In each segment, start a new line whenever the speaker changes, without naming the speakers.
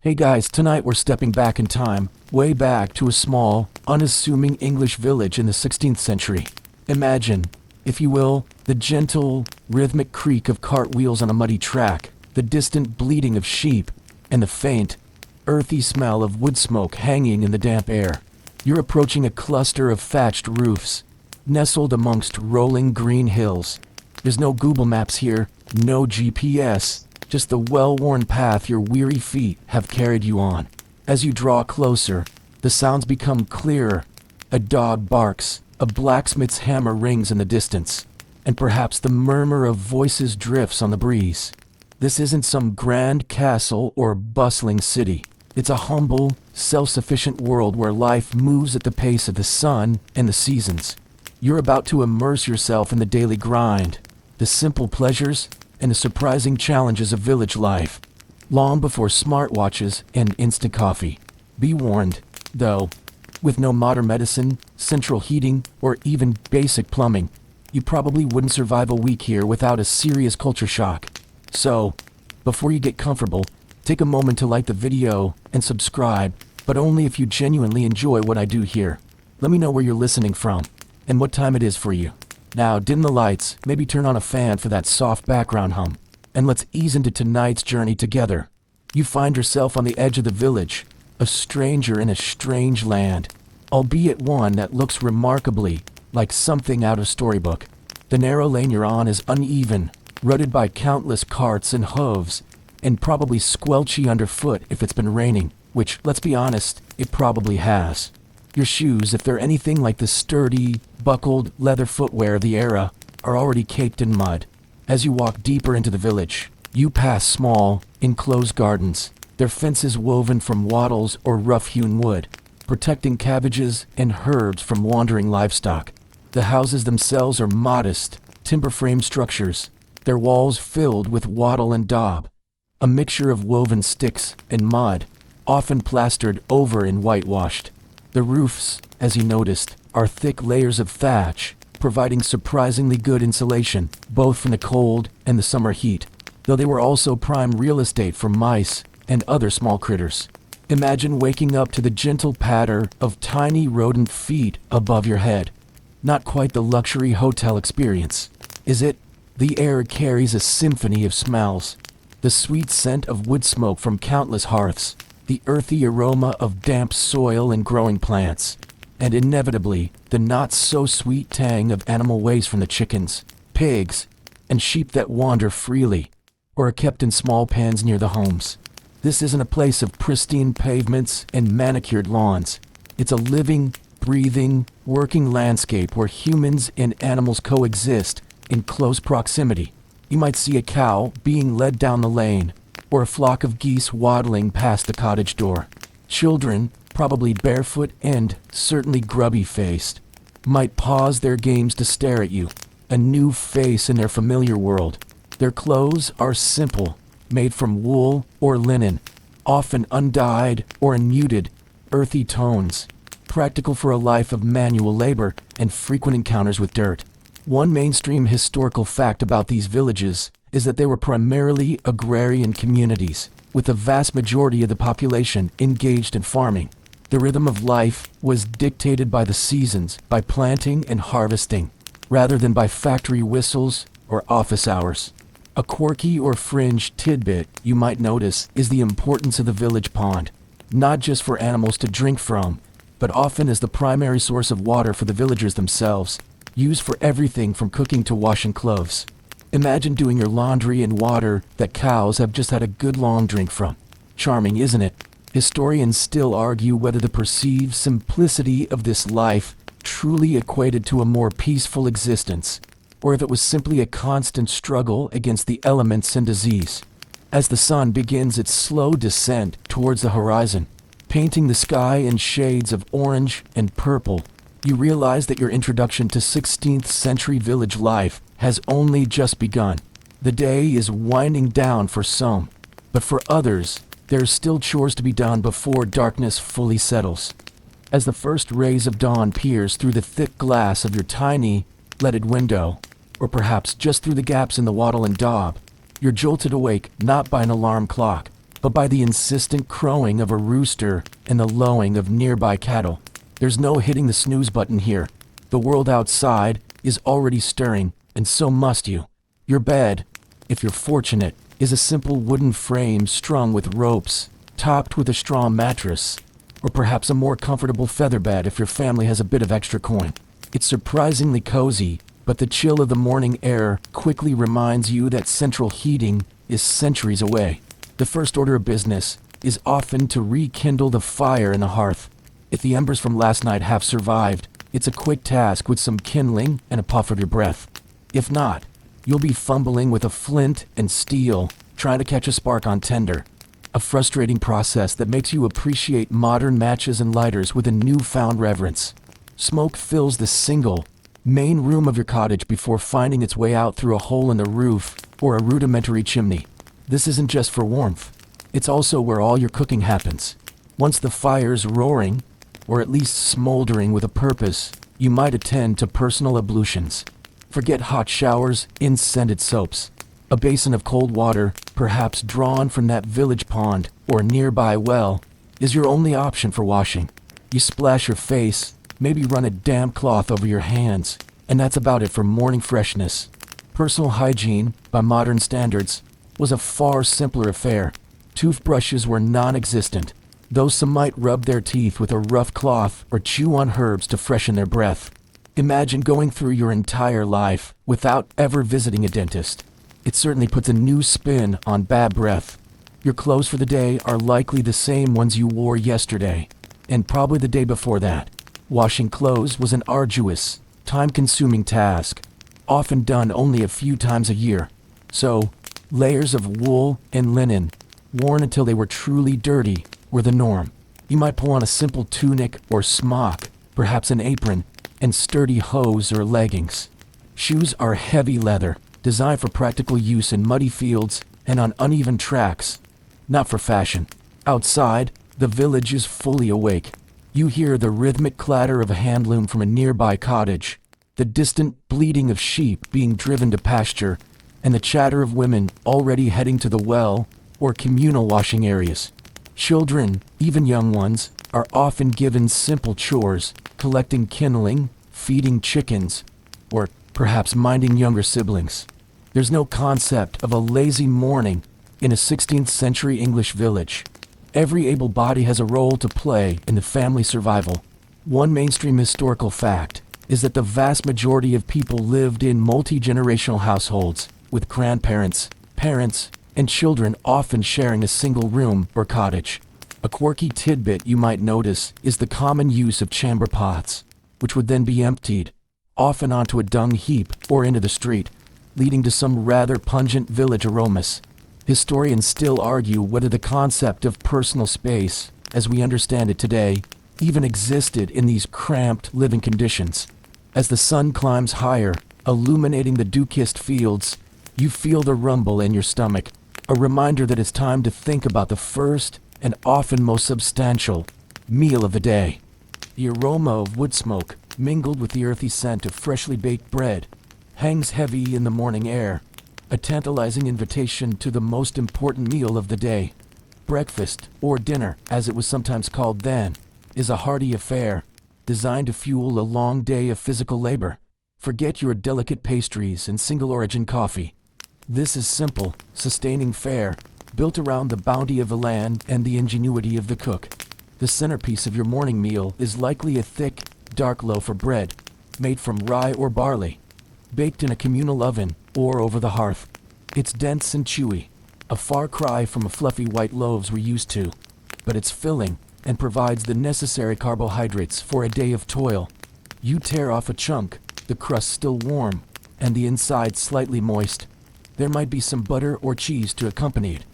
Hey guys, tonight we're stepping back in time, way back to a small, unassuming English village in the 16th century. Imagine, if you will, the gentle, rhythmic creak of cartwheels on a muddy track, the distant bleating of sheep, and the faint, earthy smell of wood smoke hanging in the damp air. You're approaching a cluster of thatched roofs, nestled amongst rolling green hills. There's no Google Maps here, no GPS, just the well-worn path your weary feet have carried you on. As you draw closer, the sounds become clearer. A dog barks, a blacksmith's hammer rings in the distance, and perhaps the murmur of voices drifts on the breeze. This isn't some grand castle or bustling city. It's a humble, self-sufficient world where life moves at the pace of the sun and the seasons. You're about to immerse yourself in the daily grind, the simple pleasures, and the surprising challenges of village life, long before smartwatches and instant coffee. Be warned, though, with no modern medicine, central heating, or even basic plumbing, you probably wouldn't survive a week here without a serious culture shock. So, before you get comfortable, take a moment to like the video and subscribe, but only if you genuinely enjoy what I do here. Let me know where you're listening from, and what time it is for you. Now, dim the lights, maybe turn on a fan for that soft background hum, and let's ease into tonight's journey together. You find yourself on the edge of the village, a stranger in a strange land, albeit one that looks remarkably like something out of a storybook. The narrow lane you're on is uneven, rutted by countless carts and hooves, and probably squelchy underfoot if it's been raining, which, let's be honest, it probably has. Your shoes, if they're anything like the sturdy, buckled leather footwear of the era, are already caked in mud. As you walk deeper into the village, you pass small, enclosed gardens, their fences woven from wattles or rough-hewn wood, protecting cabbages and herbs from wandering livestock. The houses themselves are modest, timber-frame structures, their walls filled with wattle and daub, a mixture of woven sticks and mud, often plastered over and whitewashed. The roofs, as you noticed, are thick layers of thatch, providing surprisingly good insulation, both from the cold and the summer heat, though they were also prime real estate for mice and other small critters. Imagine waking up to the gentle patter of tiny rodent feet above your head. Not quite the luxury hotel experience, is it? The air carries a symphony of smells. The sweet scent of wood smoke from countless hearths, the earthy aroma of damp soil and growing plants, and inevitably the not-so-sweet tang of animal waste from the chickens, pigs, and sheep that wander freely, or are kept in small pens near the homes. This isn't a place of pristine pavements and manicured lawns. It's a living, breathing, working landscape where humans and animals coexist in close proximity. You might see a cow being led down the lane, or a flock of geese waddling past the cottage door. Children, probably barefoot and certainly grubby-faced, might pause their games to stare at you, a new face in their familiar world. Their clothes are simple, made from wool or linen, often undyed or in muted, earthy tones, practical for a life of manual labor and frequent encounters with dirt. One mainstream historical fact about these villages is that they were primarily agrarian communities, with the vast majority of the population engaged in farming. The rhythm of life was dictated by the seasons, by planting and harvesting, rather than by factory whistles or office hours. A quirky or fringe tidbit you might notice is the importance of the village pond, not just for animals to drink from, but often as the primary source of water for the villagers themselves, used for everything from cooking to washing clothes. Imagine doing your laundry in water that cows have just had a good long drink from. Charming, isn't it? Historians still argue whether the perceived simplicity of this life truly equated to a more peaceful existence, or if it was simply a constant struggle against the elements and disease. As the sun begins its slow descent towards the horizon, painting the sky in shades of orange and purple, you realize that your introduction to 16th century village life has only just begun. The day is winding down for some, but for others, there are still chores to be done before darkness fully settles. As the first rays of dawn pierce through the thick glass of your tiny, leaded window, or perhaps just through the gaps in the wattle and daub, you're jolted awake not by an alarm clock, but by the insistent crowing of a rooster and the lowing of nearby cattle. There's no hitting the snooze button here. The world outside is already stirring, and so must you. Your bed, if you're fortunate, is a simple wooden frame strung with ropes, topped with a straw mattress, or perhaps a more comfortable feather bed if your family has a bit of extra coin. It's surprisingly cozy, but the chill of the morning air quickly reminds you that central heating is centuries away. The first order of business is often to rekindle the fire in the hearth. If the embers from last night have survived, it's a quick task with some kindling and a puff of your breath. If not, you'll be fumbling with a flint and steel, trying to catch a spark on tinder. A frustrating process that makes you appreciate modern matches and lighters with a newfound reverence. Smoke fills the single, main room of your cottage before finding its way out through a hole in the roof or a rudimentary chimney. This isn't just for warmth. It's also where all your cooking happens. Once the fire's roaring, or at least smoldering with a purpose, you might attend to personal ablutions. Forget hot showers, in-scented soaps. A basin of cold water, perhaps drawn from that village pond or nearby well, is your only option for washing. You splash your face, maybe run a damp cloth over your hands, and that's about it for morning freshness. Personal hygiene, by modern standards, was a far simpler affair. Toothbrushes were non-existent, though some might rub their teeth with a rough cloth or chew on herbs to freshen their breath. Imagine going through your entire life without ever visiting a dentist. It certainly puts a new spin on bad breath. Your clothes for the day are likely the same ones you wore yesterday, and probably the day before that. Washing clothes was an arduous, time-consuming task, often done only a few times a year. So, layers of wool and linen, worn until they were truly dirty, were the norm. You might pull on a simple tunic or smock, perhaps an apron, and sturdy hose or leggings. Shoes are heavy leather, designed for practical use in muddy fields and on uneven tracks, not for fashion. Outside, the village is fully awake. You hear the rhythmic clatter of a hand loom from a nearby cottage, the distant bleating of sheep being driven to pasture, and the chatter of women already heading to the well or communal washing areas. Children, even young ones, are often given simple chores, collecting kindling, feeding chickens, or perhaps minding younger siblings. There's no concept of a lazy morning in a 16th century English village. Every able body has a role to play in the family survival. One mainstream historical fact is that the vast majority of people lived in multi-generational households, with grandparents, parents, and children often sharing a single room or cottage. A quirky tidbit you might notice is the common use of chamber pots, which would then be emptied, often onto a dung heap or into the street, leading to some rather pungent village aromas. Historians still argue whether the concept of personal space, as we understand it today, even existed in these cramped living conditions. As the sun climbs higher, illuminating the dew-kissed fields, you feel the rumble in your stomach, a reminder that it's time to think about the first and often most substantial meal of the day. The aroma of wood smoke, mingled with the earthy scent of freshly baked bread, hangs heavy in the morning air, a tantalizing invitation to the most important meal of the day. Breakfast, or dinner, as it was sometimes called then, is a hearty affair, designed to fuel a long day of physical labor. Forget your delicate pastries and single-origin coffee. This is simple, sustaining fare, built around the bounty of the land and the ingenuity of the cook. The centerpiece of your morning meal is likely a thick, dark loaf of bread, made from rye or barley, baked in a communal oven or over the hearth. It's dense and chewy, a far cry from the fluffy white loaves we're used to, but it's filling and provides the necessary carbohydrates for a day of toil. You tear off a chunk, the crust still warm, and the inside slightly moist. There might be some butter or cheese to accompany it,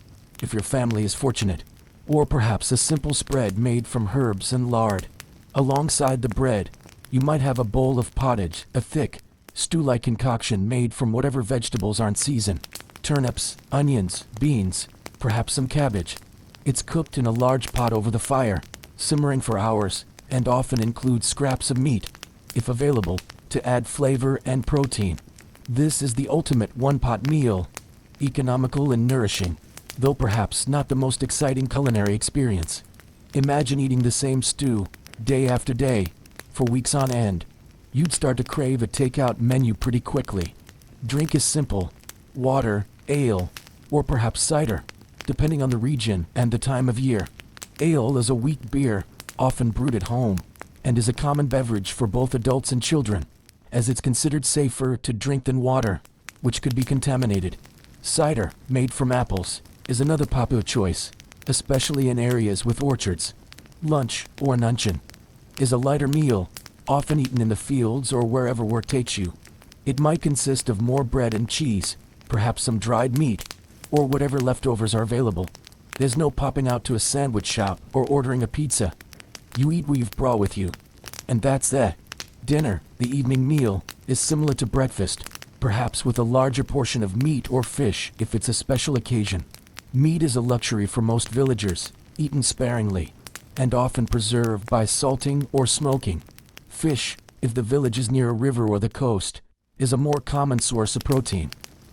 if your family is fortunate, or perhaps a simple spread made from herbs and lard. Alongside the bread, you might have a bowl of pottage, a thick, stew-like concoction made from whatever vegetables are in season. Turnips, onions, beans, perhaps some cabbage. It's cooked in a large pot over the fire, simmering for hours, and often includes scraps of meat, if available, to add flavor and protein. This is the ultimate one-pot meal, economical and nourishing. though perhaps not the most exciting culinary experience. Imagine eating the same stew, day after day, for weeks on end. You'd start to crave a takeout menu pretty quickly. Drink is simple: water, ale, or perhaps cider, depending on the region and the time of year. Ale is a weak beer, often brewed at home, and is a common beverage for both adults and children, as it's considered safer to drink than water, which could be contaminated. Cider, made from apples, is another popular choice, especially in areas with orchards. Lunch, or luncheon, is a lighter meal, often eaten in the fields or wherever work takes you. It might consist of more bread and cheese, perhaps some dried meat, or whatever leftovers are available. There's no popping out to a sandwich shop or ordering a pizza. You eat what you've brought with you. And that's that. Dinner, the evening meal, is similar to breakfast, perhaps with a larger portion of meat or fish if it's a special occasion. Meat is a luxury for most villagers, eaten sparingly, and often preserved by salting or smoking. Fish, if the village is near a river or the coast, is a more common source of protein.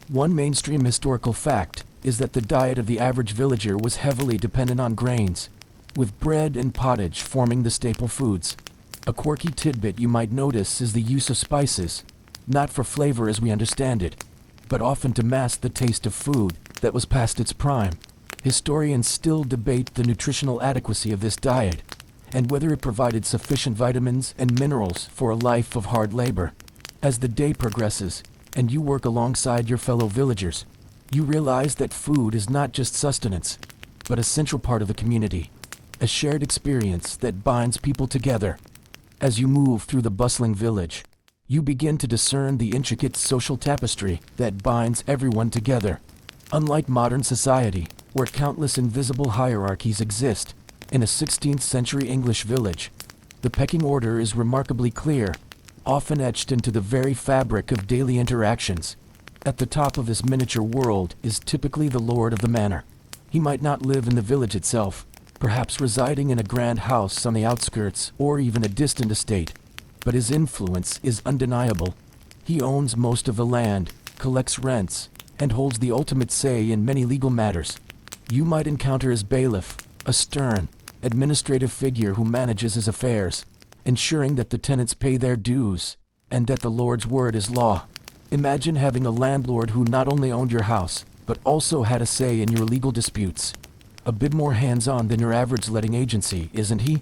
One mainstream historical fact is that the diet of the average villager was heavily dependent on grains, with bread and pottage forming the staple foods. A quirky tidbit you might notice is the use of spices, not for flavor as we understand it, but often to mask the taste of food that was past its prime. Historians still debate the nutritional adequacy of this diet, and whether it provided sufficient vitamins and minerals for a life of hard labor. As the day progresses, and you work alongside your fellow villagers, you realize that food is not just sustenance, but a central part of the community, a shared experience that binds people together. As you move through the bustling village, you begin to discern the intricate social tapestry that binds everyone together. Unlike modern society, where countless invisible hierarchies exist, in a 16th century English village, the pecking order is remarkably clear, often etched into the very fabric of daily interactions. At the top of this miniature world is typically the lord of the manor. He might not live in the village itself, perhaps residing in a grand house on the outskirts or even a distant estate, but his influence is undeniable. He owns most of the land, collects rents, and holds the ultimate say in many legal matters. You might encounter his bailiff, a stern, administrative figure who manages his affairs, ensuring that the tenants pay their dues, and that the Lord's word is law. Imagine having a landlord who not only owned your house, but also had a say in your legal disputes. A bit more hands-on than your average letting agency, isn't he?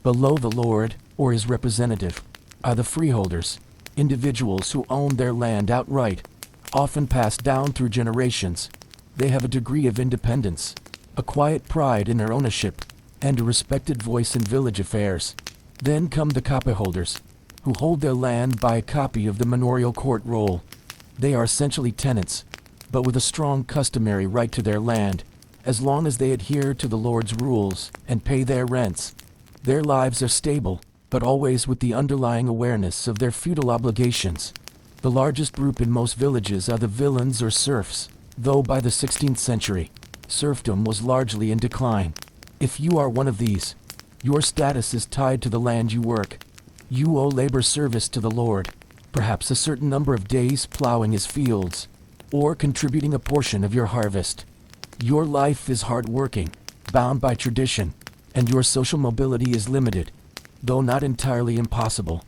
Below the Lord, or his representative, are the freeholders, individuals who own their land outright, often passed down through generations. They have a degree of independence, a quiet pride in their ownership, and a respected voice in village affairs. Then come the copyholders, who hold their land by a copy of the manorial court roll. They are essentially tenants, but with a strong customary right to their land, as long as they adhere to the Lord's rules and pay their rents. Their lives are stable, but always with the underlying awareness of their feudal obligations. The largest group in most villages are the villeins or serfs, though by the 16th century, serfdom was largely in decline. If you are one of these, your status is tied to the land you work. You owe labor service to the Lord, perhaps a certain number of days plowing his fields, or contributing a portion of your harvest. Your life is hard-working, bound by tradition, and your social mobility is limited, though not entirely impossible.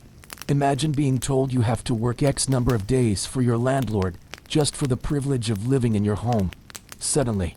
Imagine being told you have to work X number of days for your landlord just for the privilege of living in your home. Suddenly,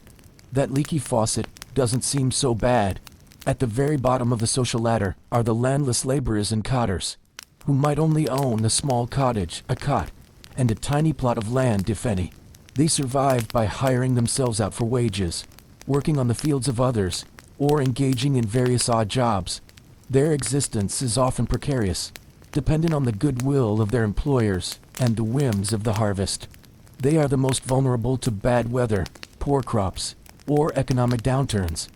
that leaky faucet doesn't seem so bad. At the very bottom of the social ladder are the landless laborers and cotters, who might only own a small cottage, a cot, and a tiny plot of land, if any. They survive by hiring themselves out for wages, working on the fields of others, or engaging in various odd jobs. Their existence is often precarious, dependent on the goodwill of their employers and the whims of the harvest. They are the most vulnerable to bad weather, poor crops, or economic downturns.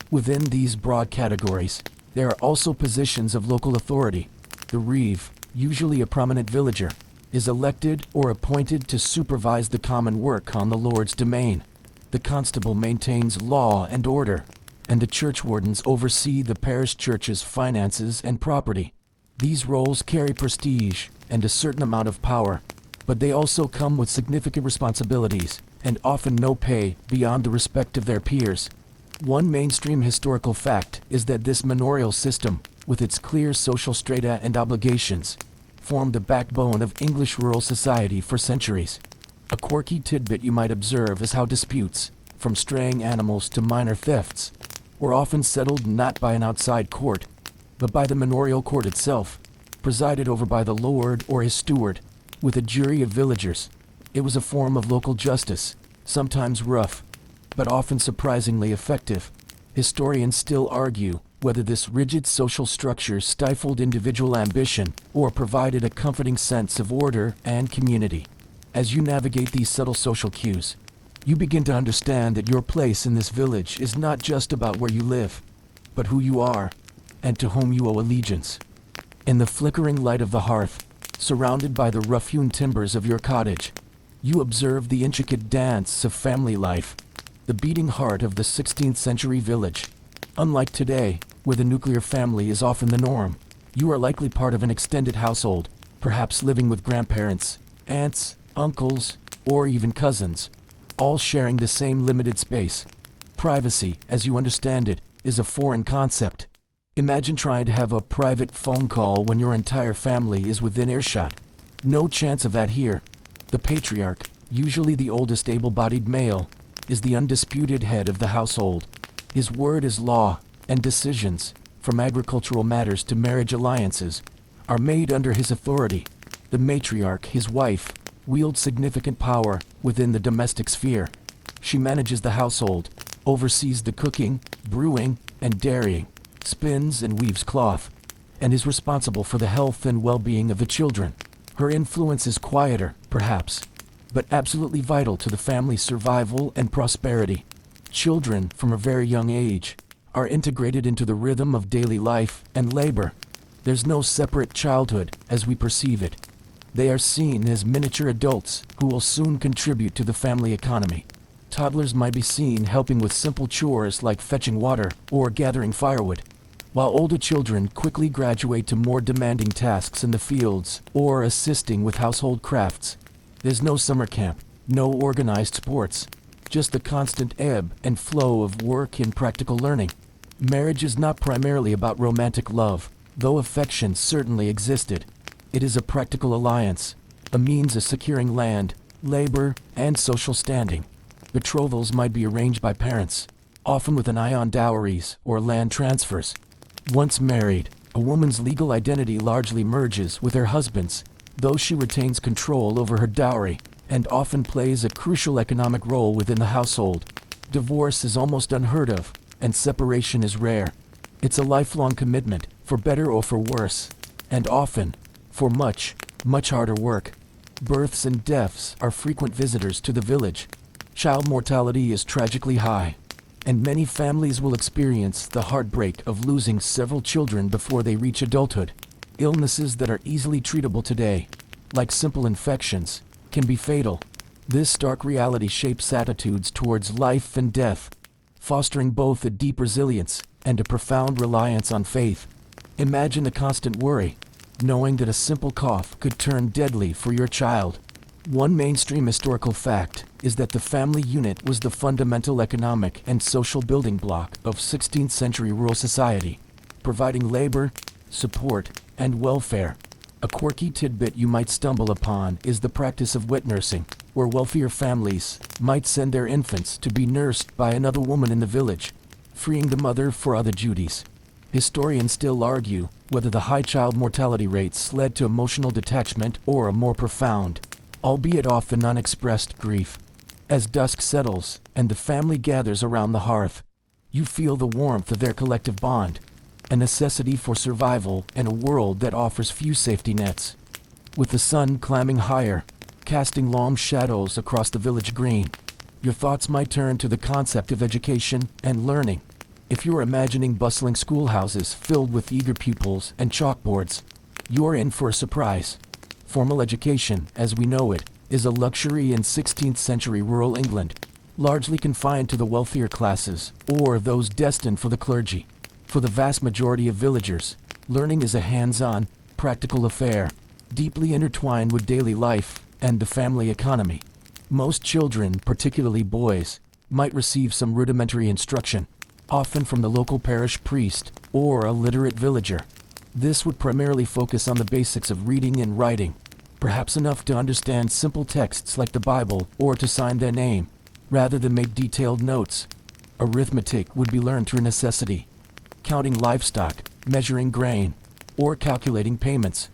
Within these broad categories, there are also positions of local authority. The reeve, usually a prominent villager, is elected or appointed to supervise the common work on the Lord's domain. The constable maintains law and order, and the churchwardens oversee the parish church's finances and property. These roles carry prestige and a certain amount of power, but they also come with significant responsibilities and often no pay beyond the respect of their peers. One mainstream historical fact is that this manorial system, with its clear social strata and obligations, formed the backbone of English rural society for centuries. A quirky tidbit you might observe is how disputes, from straying animals to minor thefts, were often settled not by an outside court, but by the manorial court itself, presided over by the lord or his steward, with a jury of villagers. It was a form of local justice, sometimes rough, but often surprisingly effective. Historians still argue whether this rigid social structure stifled individual ambition or provided a comforting sense of order and community. As you navigate these subtle social cues, you begin to understand that your place in this village is not just about where you live, but who you are and to whom you owe allegiance. In the flickering light of the hearth, surrounded by the rough-hewn timbers of your cottage, you observe the intricate dance of family life, the beating heart of the 16th century village. Unlike today, where the nuclear family is often the norm, you are likely part of an extended household, perhaps living with grandparents, aunts, uncles, or even cousins, all sharing the same limited space. Privacy, as you understand it, is a foreign concept. Imagine trying to have a private phone call when your entire family is within earshot. No chance of that here. The patriarch, usually the oldest able-bodied male, is the undisputed head of the household. His word is law, and decisions, from agricultural matters to marriage alliances, are made under his authority. The matriarch, his wife, wields significant power within the domestic sphere. She manages the household, oversees the cooking, brewing, and dairying, spins and weaves cloth, and is responsible for the health and well-being of the children. Her influence is quieter, perhaps, but absolutely vital to the family's survival and prosperity. Children, from a very young age, are integrated into the rhythm of daily life and labor. There's no separate childhood as we perceive it. They are seen as miniature adults who will soon contribute to the family economy. Toddlers might be seen helping with simple chores like fetching water or gathering firewood, while older children quickly graduate to more demanding tasks in the fields or assisting with household crafts. There's no summer camp, no organized sports, just the constant ebb and flow of work and practical learning. Marriage is not primarily about romantic love, though affection certainly existed. It is a practical alliance, a means of securing land, labor, and social standing. Betrothals might be arranged by parents, often with an eye on dowries or land transfers. Once married, a woman's legal identity largely merges with her husband's, though she retains control over her dowry and often plays a crucial economic role within the household. Divorce is almost unheard of, and separation is rare. It's a lifelong commitment, for better or for worse, and often, for much, much harder work. Births and deaths are frequent visitors to the village. Child mortality is tragically high, and many families will experience the heartbreak of losing several children before they reach adulthood. Illnesses that are easily treatable today, like simple infections, can be fatal. This stark reality shapes attitudes towards life and death, fostering both a deep resilience and a profound reliance on faith. Imagine the constant worry, knowing that a simple cough could turn deadly for your child. One mainstream historical fact is that the family unit was the fundamental economic and social building block of 16th century rural society, providing labor, support, and welfare. A quirky tidbit you might stumble upon is the practice of wet nursing, where wealthier families might send their infants to be nursed by another woman in the village, freeing the mother for other duties. Historians still argue whether the high child mortality rates led to emotional detachment or a more profound, albeit often unexpressed, grief. As dusk settles and the family gathers around the hearth, you feel the warmth of their collective bond, a necessity for survival in a world that offers few safety nets. With the sun climbing higher, casting long shadows across the village green, your thoughts might turn to the concept of education and learning. If you're imagining bustling schoolhouses filled with eager pupils and chalkboards, you're in for a surprise. Formal education, as we know it, is a luxury in 16th century rural England, largely confined to the wealthier classes or those destined for the clergy. For the vast majority of villagers, learning is a hands-on, practical affair, deeply intertwined with daily life and the family economy. Most children, particularly boys, might receive some rudimentary instruction, often from the local parish priest or a literate villager. This would primarily focus on the basics of reading and writing, perhaps enough to understand simple texts like the Bible or to sign their name, rather than make detailed notes. Arithmetic would be learned through necessity, counting livestock, measuring grain, or calculating payments.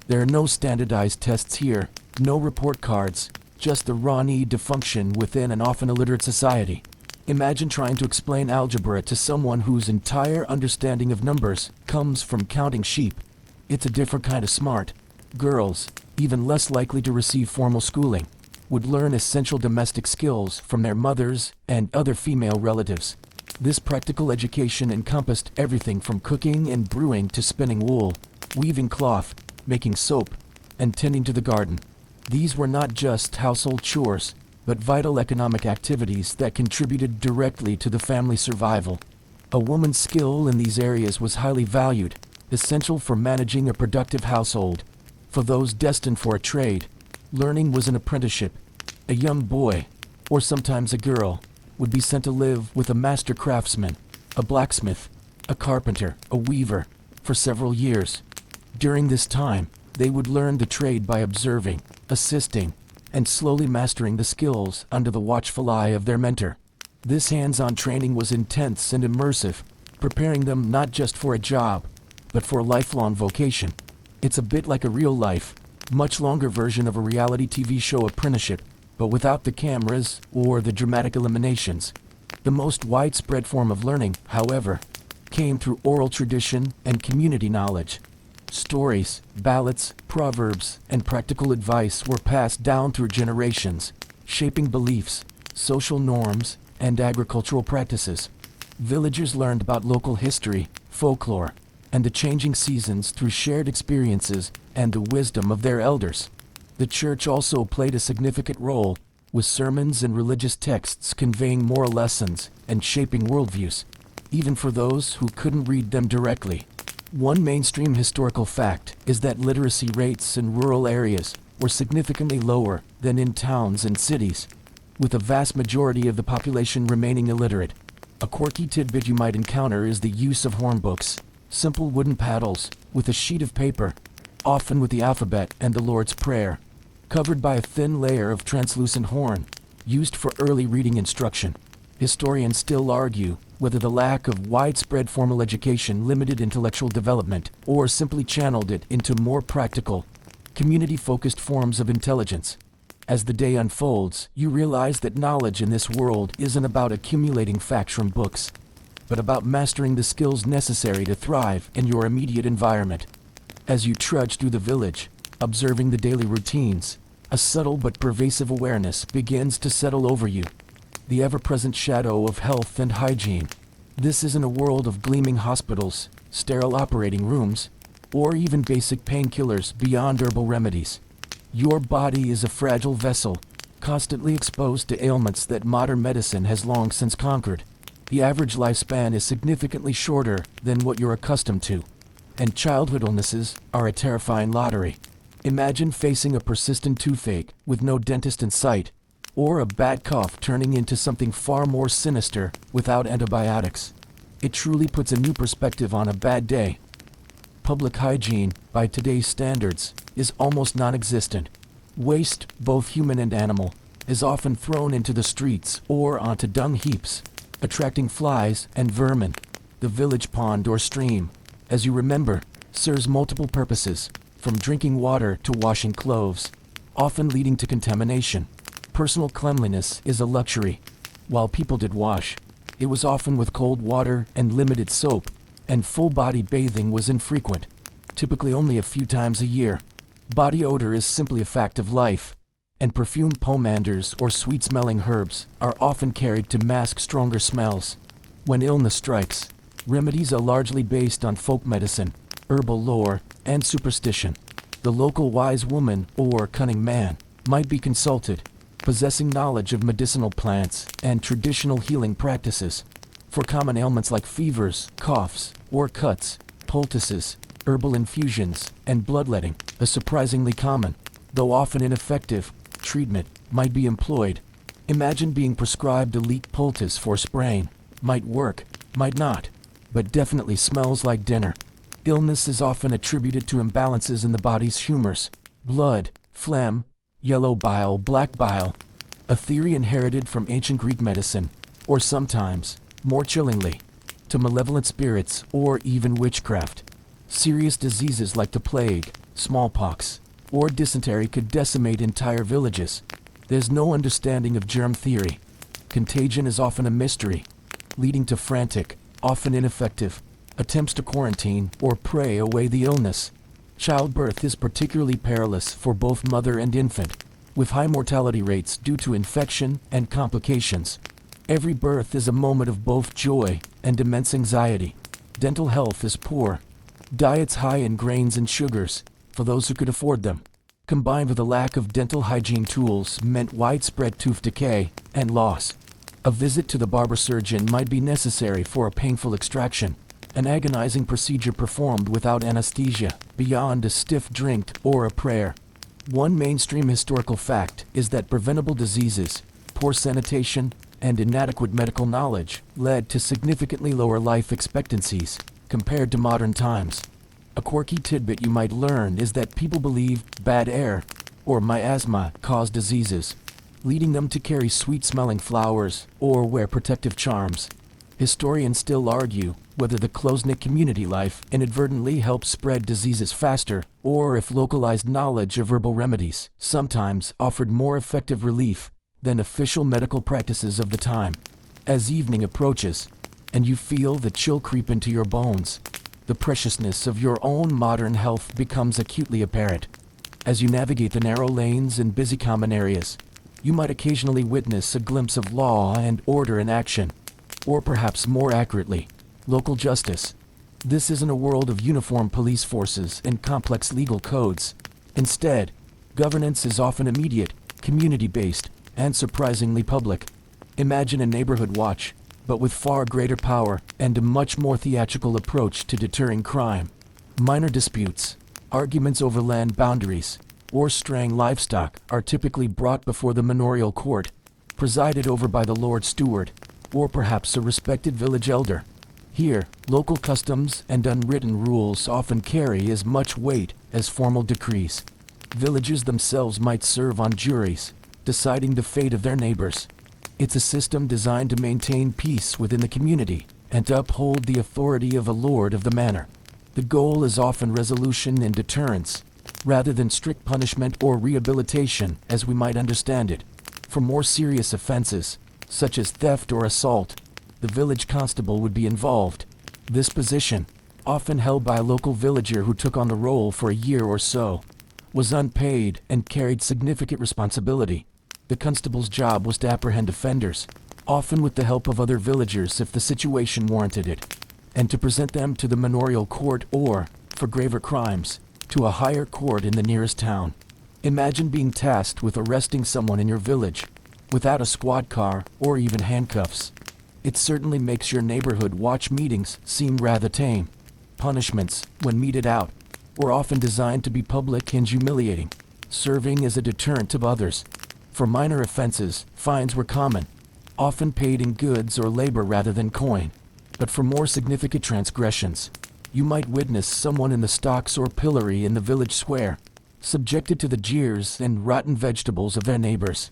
There are no standardized tests here, no report cards, just the raw need to function within an often illiterate society. Imagine trying to explain algebra to someone whose entire understanding of numbers comes from counting sheep. It's a different kind of smart. Girls, even less likely to receive formal schooling, would learn essential domestic skills from their mothers and other female relatives. This practical education encompassed everything from cooking and brewing to spinning wool, weaving cloth, making soap, and tending to the garden. These were not just household chores, but vital economic activities that contributed directly to the family's survival. A woman's skill in these areas was highly valued, essential for managing a productive household. For those destined for a trade, learning was an apprenticeship. A young boy, or sometimes a girl, would be sent to live with a master craftsman, a blacksmith, a carpenter, a weaver, for several years. During this time, they would learn the trade by observing, assisting, and slowly mastering the skills under the watchful eye of their mentor. This hands-on training was intense and immersive, preparing them not just for a job, but for a lifelong vocation. It's a bit like a real-life, much longer version of a reality TV show apprenticeship, but without the cameras or the dramatic eliminations. The most widespread form of learning, however, came through oral tradition and community knowledge. Stories, ballads, proverbs, and practical advice were passed down through generations, shaping beliefs, social norms, and agricultural practices. Villagers learned about local history, folklore, and the changing seasons through shared experiences and the wisdom of their elders. The church also played a significant role, with sermons and religious texts conveying moral lessons and shaping worldviews, even for those who couldn't read them directly. One mainstream historical fact is that literacy rates in rural areas were significantly lower than in towns and cities, with a vast majority of the population remaining illiterate. A quirky tidbit you might encounter is the use of hornbooks, simple wooden paddles with a sheet of paper, often with the alphabet and the Lord's Prayer, covered by a thin layer of translucent horn, used for early reading instruction. Historians still argue whether the lack of widespread formal education limited intellectual development or simply channeled it into more practical, community-focused forms of intelligence. As the day unfolds, you realize that knowledge in this world isn't about accumulating facts from books, but about mastering the skills necessary to thrive in your immediate environment. As you trudge through the village, observing the daily routines, a subtle but pervasive awareness begins to settle over you. The ever-present shadow of health and hygiene. This isn't a world of gleaming hospitals, sterile operating rooms, or even basic painkillers beyond herbal remedies. Your body is a fragile vessel, constantly exposed to ailments that modern medicine has long since conquered. The average lifespan is significantly shorter than what you're accustomed to, and childhood illnesses are a terrifying lottery. Imagine facing a persistent toothache with no dentist in sight, or a bad cough turning into something far more sinister without antibiotics. It truly puts a new perspective on a bad day. Public hygiene, by today's standards, is almost non-existent. Waste, both human and animal, is often thrown into the streets or onto dung heaps, attracting flies and vermin. The village pond or stream, as you remember, serves multiple purposes, from drinking water to washing clothes, often leading to contamination. Personal cleanliness is a luxury. While people did wash, it was often with cold water and limited soap, and full-body bathing was infrequent, typically only a few times a year. Body odor is simply a fact of life, and perfumed pomanders or sweet-smelling herbs are often carried to mask stronger smells. When illness strikes, remedies are largely based on folk medicine, herbal lore, and superstition. The local wise woman or cunning man might be consulted, possessing knowledge of medicinal plants and traditional healing practices. For common ailments like fevers, coughs, or cuts, poultices, herbal infusions, and bloodletting, a surprisingly common, though often ineffective, treatment might be employed. Imagine being prescribed a leak poultice for sprain. Might work, might not, but definitely smells like dinner. Illness is often attributed to imbalances in the body's humors: blood, phlegm, yellow bile, black bile. A theory inherited from ancient Greek medicine, or sometimes, more chillingly, to malevolent spirits or even witchcraft. Serious diseases like the plague, smallpox, or dysentery could decimate entire villages. There's no understanding of germ theory. Contagion is often a mystery, leading to frantic, often ineffective, attempts to quarantine or pray away the illness. Childbirth is particularly perilous for both mother and infant, with high mortality rates due to infection and complications. Every birth is a moment of both joy and immense anxiety. Dental health is poor. Diets high in grains and sugars, for those who could afford them, combined with a lack of dental hygiene tools, meant widespread tooth decay and loss. A visit to the barber surgeon might be necessary for a painful extraction, an agonizing procedure performed without anesthesia, beyond a stiff drink or a prayer. One mainstream historical fact is that preventable diseases, poor sanitation, and inadequate medical knowledge led to significantly lower life expectancies compared to modern times. A quirky tidbit you might learn is that people believed bad air or miasma caused diseases, leading them to carry sweet-smelling flowers or wear protective charms. Historians still argue whether the close-knit community life inadvertently helps spread diseases faster, or if localized knowledge of herbal remedies sometimes offered more effective relief than official medical practices of the time. As evening approaches, and you feel the chill creep into your bones, the preciousness of your own modern health becomes acutely apparent. As you navigate the narrow lanes and busy common areas, you might occasionally witness a glimpse of law and order in action, or perhaps more accurately, local justice. This isn't a world of uniformed police forces and complex legal codes. Instead, governance is often immediate, community-based, and surprisingly public. Imagine a neighborhood watch, but with far greater power and a much more theatrical approach to deterring crime. Minor disputes, arguments over land boundaries, or straying livestock are typically brought before the manorial court, presided over by the Lord Steward, or perhaps a respected village elder. Here, local customs and unwritten rules often carry as much weight as formal decrees. Villagers themselves might serve on juries, deciding the fate of their neighbors. It's a system designed to maintain peace within the community and to uphold the authority of a lord of the manor. The goal is often resolution and deterrence, rather than strict punishment or rehabilitation as we might understand it. For more serious offenses, such as theft or assault, the village constable would be involved. This position, often held by a local villager who took on the role for a year or so, was unpaid and carried significant responsibility. The constable's job was to apprehend offenders, often with the help of other villagers if the situation warranted it, and to present them to the manorial court or, for graver crimes, to a higher court in the nearest town. Imagine being tasked with arresting someone in your village, without a squad car or even handcuffs. It certainly makes your neighborhood watch meetings seem rather tame. Punishments, when meted out, were often designed to be public and humiliating, serving as a deterrent to others. For minor offenses, fines were common, often paid in goods or labor rather than coin. But for more significant transgressions, you might witness someone in the stocks or pillory in the village square, subjected to the jeers and rotten vegetables of their neighbors.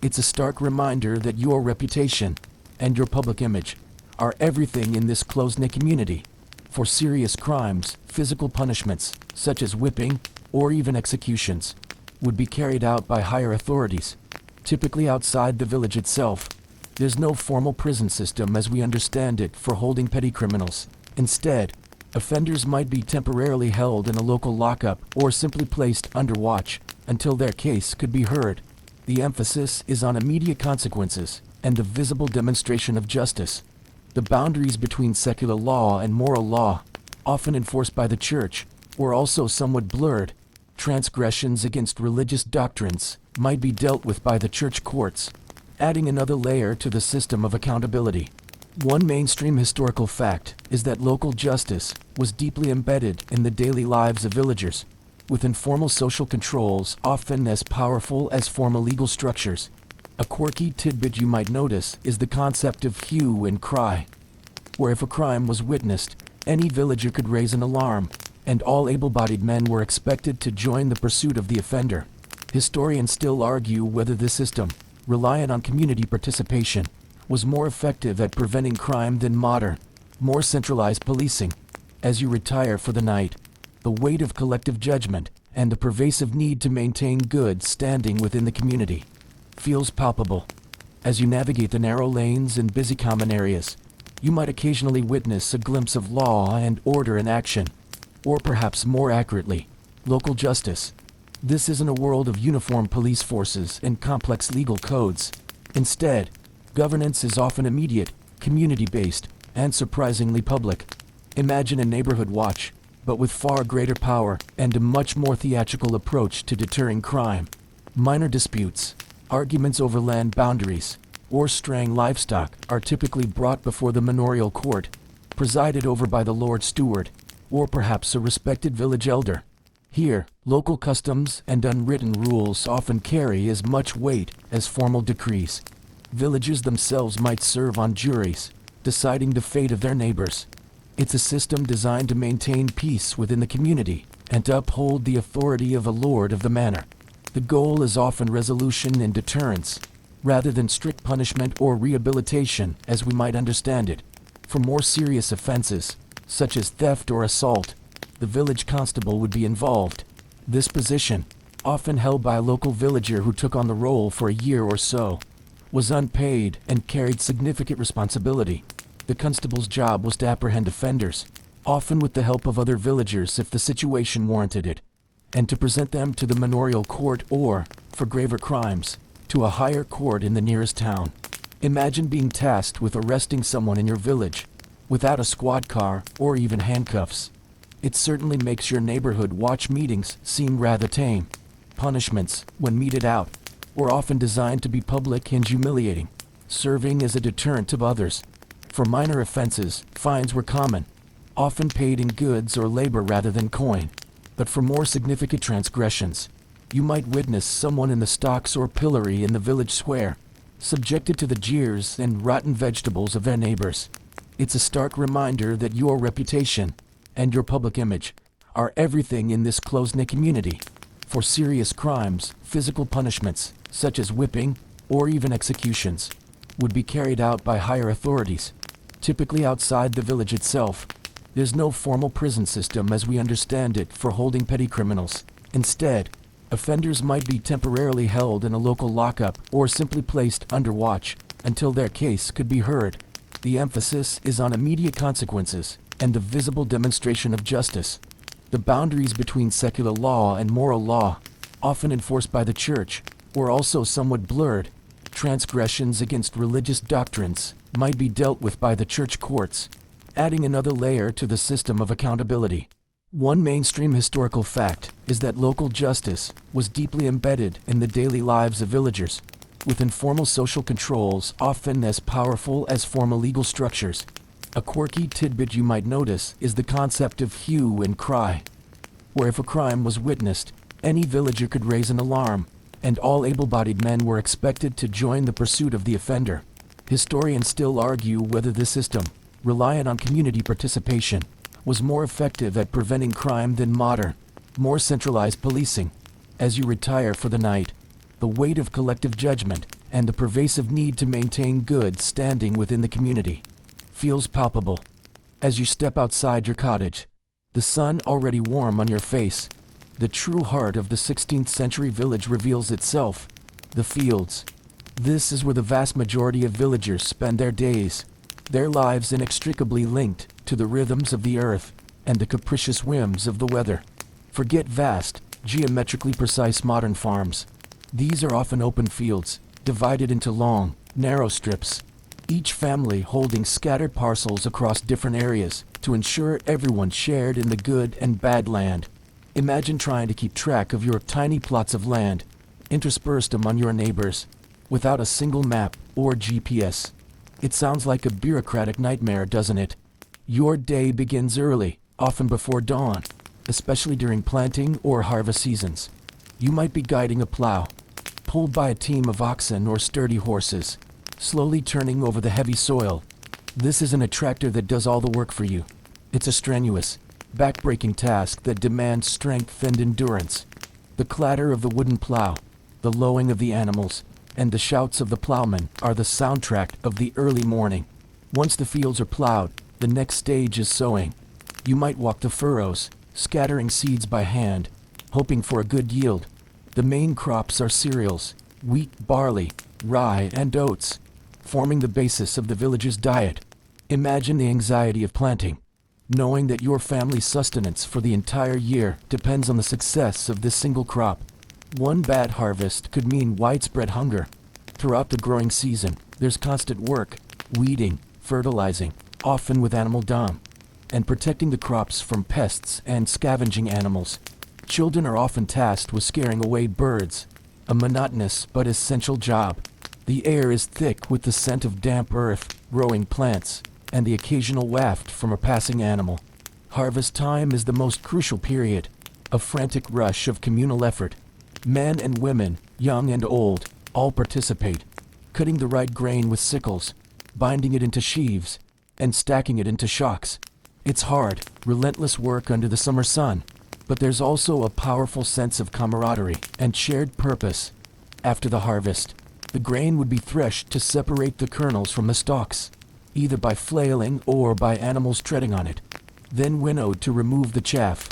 It's a stark reminder that your reputation and your public image are everything in this close-knit community. For serious crimes, physical punishments, such as whipping or even executions, would be carried out by higher authorities, typically outside the village itself. There's no formal prison system as we understand it for holding petty criminals. Instead, offenders might be temporarily held in a local lockup or simply placed under watch until their case could be heard. The emphasis is on immediate consequences and the visible demonstration of justice. The boundaries between secular law and moral law, often enforced by the church, were also somewhat blurred. Transgressions against religious doctrines might be dealt with by the church courts, adding another layer to the system of accountability. One mainstream historical fact is that local justice was deeply embedded in the daily lives of villagers. with informal social controls often as powerful as formal legal structures. A quirky tidbit you might notice is the concept of hue and cry, where if a crime was witnessed, any villager could raise an alarm, and all able-bodied men were expected to join the pursuit of the offender. Historians still argue whether this system, reliant on community participation, was more effective at preventing crime than modern, more centralized policing. As you retire for the night, the weight of collective judgment and the pervasive need to maintain good standing within the community feels palpable. As you navigate the narrow lanes and busy common areas, you might occasionally witness a glimpse of law and order in action, or perhaps more accurately, local justice. This isn't a world of uniform police forces and complex legal codes. Instead, governance is often immediate, community-based, and surprisingly public. Imagine a neighborhood watch, but with far greater power and a much more theatrical approach to deterring crime. Minor disputes, arguments over land boundaries, or straying livestock are typically brought before the manorial court, presided over by the Lord Steward, or perhaps a respected village elder. Here, local customs and unwritten rules often carry as much weight as formal decrees. Villagers themselves might serve on juries, deciding the fate of their neighbors. It's a system designed to maintain peace within the community and to uphold the authority of a lord of the manor. The goal is often resolution and deterrence, rather than strict punishment or rehabilitation as we might understand it. For more serious offenses, such as theft or assault, the village constable would be involved. This position, often held by a local villager who took on the role for a year or so, was unpaid and carried significant responsibility. The constable's job was to apprehend offenders, often with the help of other villagers if the situation warranted it, and to present them to the manorial court or, for graver crimes, to a higher court in the nearest town. Imagine being tasked with arresting someone in your village, without a squad car or even handcuffs. It certainly makes your neighborhood watch meetings seem rather tame. Punishments, when meted out, were often designed to be public and humiliating, serving as a deterrent to others. For minor offenses, fines were common, often paid in goods or labor rather than coin. But for more significant transgressions, you might witness someone in the stocks or pillory in the village square, subjected to the jeers and rotten vegetables of their neighbors. It's a stark reminder that your reputation and your public image are everything in this close-knit community. For serious crimes, physical punishments, such as whipping or even executions, would be carried out by higher authorities, typically outside the village itself. There's no formal prison system as we understand it for holding petty criminals. Instead, offenders might be temporarily held in a local lockup or simply placed under watch until their case could be heard. The emphasis is on immediate consequences and the visible demonstration of justice. The boundaries between secular law and moral law, often enforced by the church, were also somewhat blurred. Transgressions against religious doctrines might be dealt with by the church courts, adding another layer to the system of accountability. One mainstream historical fact is that local justice was deeply embedded in the daily lives of villagers, with informal social controls often as powerful as formal legal structures. A quirky tidbit you might notice is the concept of hue and cry, where if a crime was witnessed, any villager could raise an alarm, and all able-bodied men were expected to join the pursuit of the offender. Historians still argue whether this system, reliant on community participation, was more effective at preventing crime than modern, more centralized policing. As you retire for the night, the weight of collective judgment and the pervasive need to maintain good standing within the community feels palpable. As you step outside your cottage, the sun already warm on your face, the true heart of the 16th century village reveals itself, the fields. This is where the vast majority of villagers spend their days, their lives inextricably linked to the rhythms of the earth and the capricious whims of the weather. Forget vast, geometrically precise modern farms. These are often open fields, divided into long, narrow strips, each family holding scattered parcels across different areas to ensure everyone shared in the good and bad land. Imagine trying to keep track of your tiny plots of land, interspersed among your neighbors, without a single map or GPS. It sounds like a bureaucratic nightmare, doesn't it? Your day begins early, often before dawn. especially during planting or harvest seasons. You might be guiding a plow, pulled by a team of oxen or sturdy horses, slowly turning over the heavy soil. This isn't a tractor that does all the work for you. It's a strenuous, back-breaking task that demands strength and endurance. The clatter of the wooden plow, the lowing of the animals, and the shouts of the plowmen are the soundtrack of the early morning. Once the fields are plowed, the next stage is sowing. You might walk the furrows, scattering seeds by hand, hoping for a good yield. The main crops are cereals, wheat, barley, rye, and oats, forming the basis of the village's diet. Imagine the anxiety of planting, knowing that your family's sustenance for the entire year depends on the success of this single crop. One bad harvest could mean widespread hunger. Throughout the growing season, there's constant work, weeding, fertilizing, often with animal dung, and protecting the crops from pests and scavenging animals. Children are often tasked with scaring away birds, a monotonous but essential job. The air is thick with the scent of damp earth, growing plants, and the occasional waft from a passing animal. Harvest time is the most crucial period, a frantic rush of communal effort. Men and women, young and old, all participate, cutting the right grain with sickles, binding it into sheaves, and stacking it into shocks. It's hard, relentless work under the summer sun, but there's also a powerful sense of camaraderie and shared purpose. After the harvest, the grain would be threshed to separate the kernels from the stalks, either by flailing or by animals treading on it, then winnowed to remove the chaff.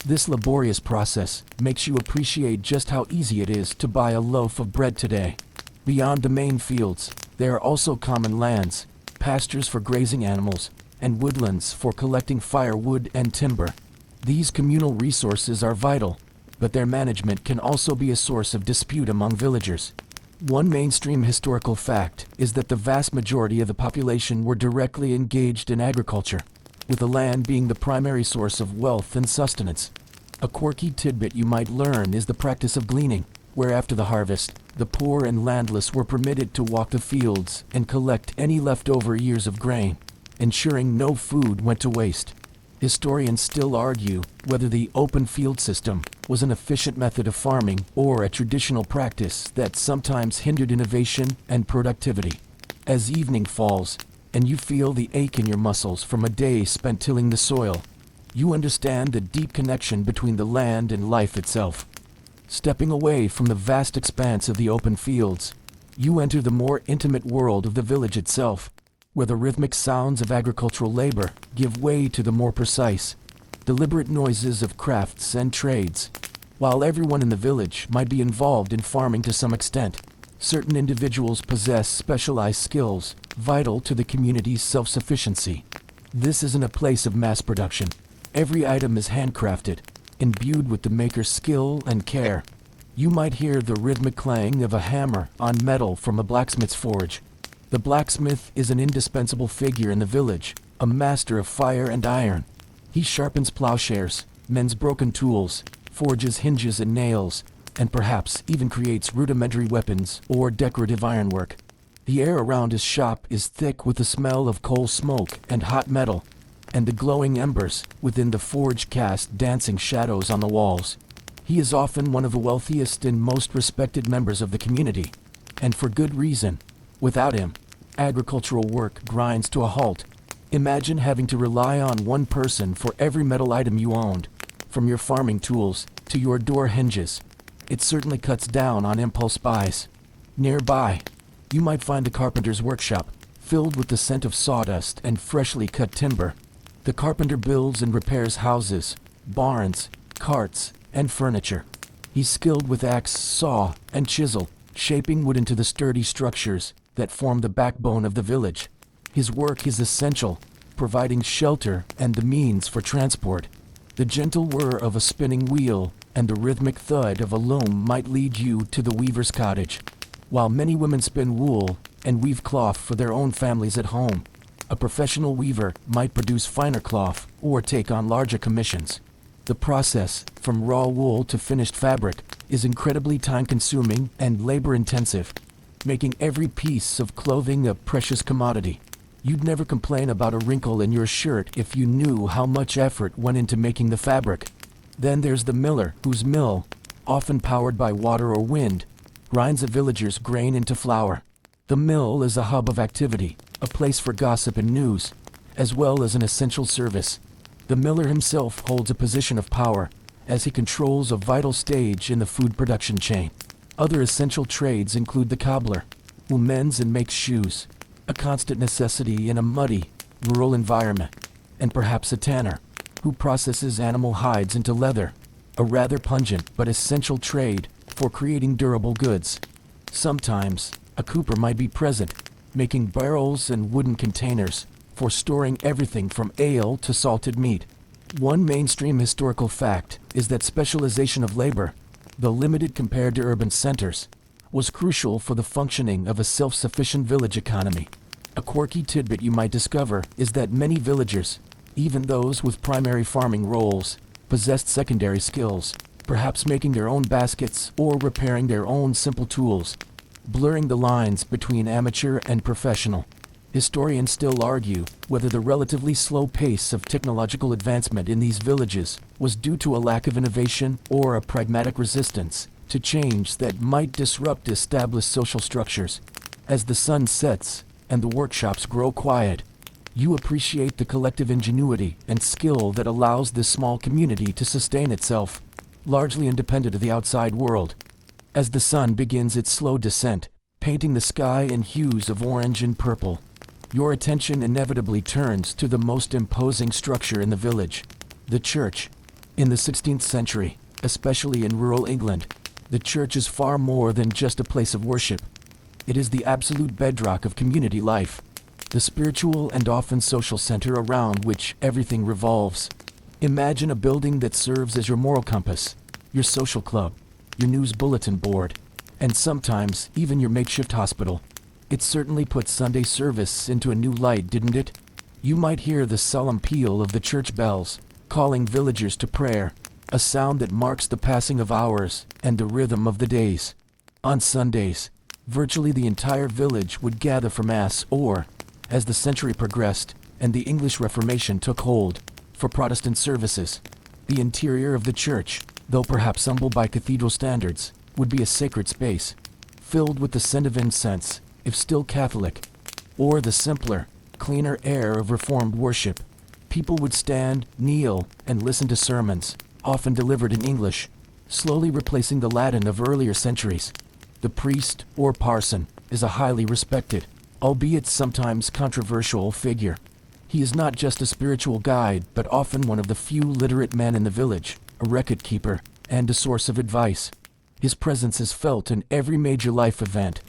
This laborious process makes you appreciate just how easy it is to buy a loaf of bread today. Beyond the main fields, there are also common lands, pastures for grazing animals, and woodlands for collecting firewood and timber. These communal resources are vital, but their management can also be a source of dispute among villagers. One mainstream historical fact is that the vast majority of the population were directly engaged in agriculture, with the land being the primary source of wealth and sustenance. A quirky tidbit you might learn is the practice of gleaning, where after the harvest, the poor and landless were permitted to walk the fields and collect any leftover ears of grain, ensuring no food went to waste. Historians still argue whether the open field system was an efficient method of farming or a traditional practice that sometimes hindered innovation and productivity. As evening falls, and you feel the ache in your muscles from a day spent tilling the soil, you understand the deep connection between the land and life itself. Stepping away from the vast expanse of the open fields, you enter the more intimate world of the village itself, where the rhythmic sounds of agricultural labor give way to the more precise, deliberate noises of crafts and trades. While everyone in the village might be involved in farming to some extent, certain individuals possess specialized skills vital to the community's self-sufficiency. This isn't a place of mass production. Every item is handcrafted, imbued with the maker's skill and care. You might hear the rhythmic clang of a hammer on metal from a blacksmith's forge. The blacksmith is an indispensable figure in the village, a master of fire and iron. He sharpens plowshares, mends broken tools, forges hinges and nails, and perhaps even creates rudimentary weapons or decorative ironwork. The air around his shop is thick with the smell of coal smoke and hot metal, and the glowing embers within the forge cast dancing shadows on the walls. He is often one of the wealthiest and most respected members of the community, and for good reason. Without him, agricultural work grinds to a halt. Imagine having to rely on one person for every metal item you owned, from your farming tools to your door hinges. It certainly cuts down on impulse buys. Nearby, you might find a carpenter's workshop, filled with the scent of sawdust and freshly cut timber. The carpenter builds and repairs houses, barns, carts, and furniture. He's skilled with axe, saw, and chisel, shaping wood into the sturdy structures that form the backbone of the village. His work is essential, providing shelter and the means for transport. The gentle whir of a spinning wheel and the rhythmic thud of a loom might lead you to the weaver's cottage. While many women spin wool and weave cloth for their own families at home, a professional weaver might produce finer cloth or take on larger commissions. The process, from raw wool to finished fabric, is incredibly time-consuming and labor-intensive, making every piece of clothing a precious commodity. You'd never complain about a wrinkle in your shirt if you knew how much effort went into making the fabric. Then there's the miller, whose mill, often powered by water or wind, grinds a villager's grain into flour. The mill is a hub of activity, a place for gossip and news, as well as an essential service. The miller himself holds a position of power, as he controls a vital stage in the food production chain. Other essential trades include the cobbler, who mends and makes shoes, a constant necessity in a muddy, rural environment, and perhaps a tanner, who processes animal hides into leather, a rather pungent but essential trade for creating durable goods. Sometimes, a cooper might be present, making barrels and wooden containers for storing everything from ale to salted meat. One mainstream historical fact is that specialization of labor, though limited compared to urban centers, was crucial for the functioning of a self-sufficient village economy. A quirky tidbit you might discover is that many villagers, even those with primary farming roles, possessed secondary skills, perhaps making their own baskets or repairing their own simple tools, blurring the lines between amateur and professional. Historians still argue whether the relatively slow pace of technological advancement in these villages was due to a lack of innovation or a pragmatic resistance to change that might disrupt established social structures. As the sun sets and the workshops grow quiet, you appreciate the collective ingenuity and skill that allows this small community to sustain itself, largely independent of the outside world. As the sun begins its slow descent, painting the sky in hues of orange and purple, your attention inevitably turns to the most imposing structure in the village, the church. In the 16th century, especially in rural England, the church is far more than just a place of worship. It is the absolute bedrock of community life, the spiritual and often social center around which everything revolves. Imagine a building that serves as your moral compass, your social club, your news bulletin board, and sometimes even your makeshift hospital. It certainly put Sunday service into a new light, didn't it? You might hear the solemn peal of the church bells, calling villagers to prayer, a sound that marks the passing of hours and the rhythm of the days. On Sundays, virtually the entire village would gather for Mass or, as the century progressed and the English Reformation took hold, for Protestant services. The interior of the church, though perhaps humble by cathedral standards, would be a sacred space, filled with the scent of incense, if still Catholic, or the simpler, cleaner air of Reformed worship. People would stand, kneel, and listen to sermons, often delivered in English, slowly replacing the Latin of earlier centuries. The priest, or parson, is a highly respected, albeit sometimes controversial figure. He is not just a spiritual guide, but often one of the few literate men in the village, a record keeper, and a source of advice. His presence is felt in every major life event,